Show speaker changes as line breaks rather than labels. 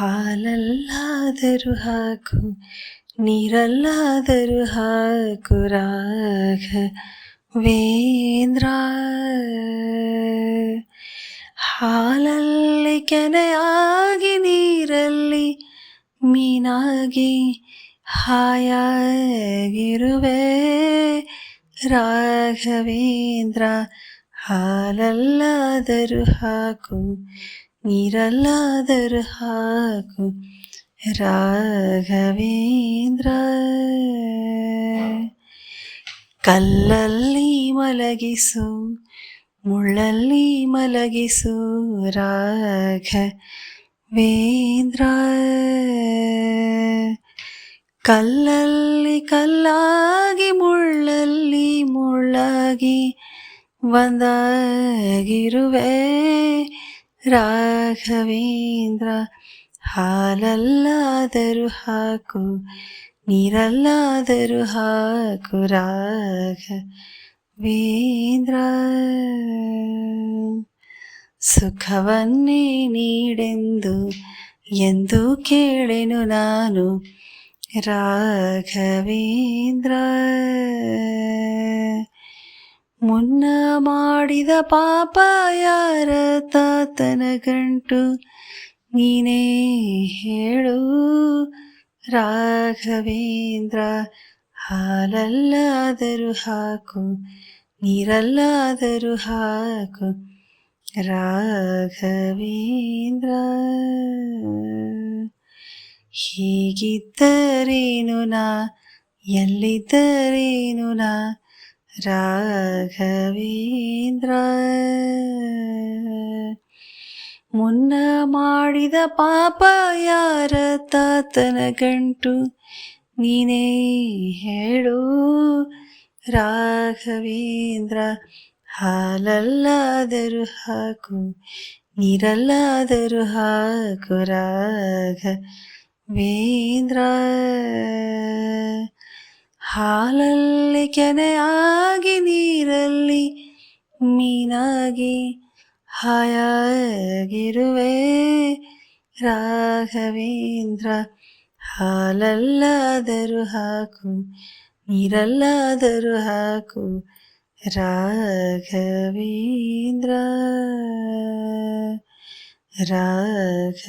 ಹಾಲಲ್ಲಾದರೂ ಹಾಕು ನೀರಲ್ಲಾದರೂ ಹಾಕು ರಾಘವೇಂದ್ರ. ಹಾಲಲ್ಲಿ ಕೆನೆಯಾಗಿ ನೀರಲ್ಲಿ ಮೀನಾಗಿ ಹಾಯಾಗಿರುವೆ ರಾಘವೇಂದ್ರ. ಹಾಲಲ್ಲಾದರೂ ಹಾಕು ನೀರಲ್ಲಾದರೂ ಹಾಕು ರಾಘವೇಂದ್ರ. ಕಲ್ಲಲ್ಲಿ ಮಲಗಿಸು ಮುಳ್ಳಲ್ಲಿ ಮಲಗಿಸು ರಾಘವೇಂದ್ರ. ಕಲ್ಲಲ್ಲಿ ಕಲ್ಲಾಗಿ ಮುಳ್ಳಲ್ಲಿ ಮುಳ್ಳಾಗಿ ಒಂದಾಗಿರುವೆ ರಾಘವೇಂದ್ರ. ಹಾಲಲ್ಲಾದರೂ ಹಾಕು ನೀರಲ್ಲಾದರೂ ಹಾಕು ರಾಘವೇಂದ್ರ. ಸುಖವನ್ನೇ ನೀಡೆಂದು ಎಂದು ಕೇಳೆನು ನಾನು ರಾಘವೇಂದ್ರ. ಮುನ್ನ ಮಾಡಿದ ಪಾಪ ಯಾರ ತಾತನ ಗಂಟು ನೀನೇ ಹೇಳು ರಾಘವೇಂದ್ರ. ಹಾಲಲ್ಲಾದರೂ ಹಾಕು ನೀರಲ್ಲಾದರೂ ಹಾಕು ರಾಘವೇಂದ್ರ. ಹೀಗಿದ್ದರೇನು ನಾ ಎಲ್ಲಿದ್ದರೇನು ನಾ ರಾಘವೇಂದ್ರ. ಮುನ್ನ ಮಾಡಿದ ಪಾಪ ಯಾರ ತಾತನ ಗಂಟು ನೀನೇ ಹೇಳು ರಾಘವೇಂದ್ರ. ಹಾಲಲ್ಲಾದರೂ ಹಾಕು ನೀರಲ್ಲಾದರೂ ಹಾಕು ರಾಘವೇಂದ್ರ. ಹಾಲಲ್ಲಿ ಕೆನೆಯಾಗಿ ನೀರಲ್ಲಿ ಮೀನಾಗಿ ಹಾಯಾಗಿರುವೆ ರಾಘವೇಂದ್ರ. ಹಾಲಲ್ಲಾದರೂ ಹಾಕು ನೀರಲ್ಲಾದರೂ ಹಾಕು ರಾಘವೇಂದ್ರ. ರಾಘವೇಂದ್ರ.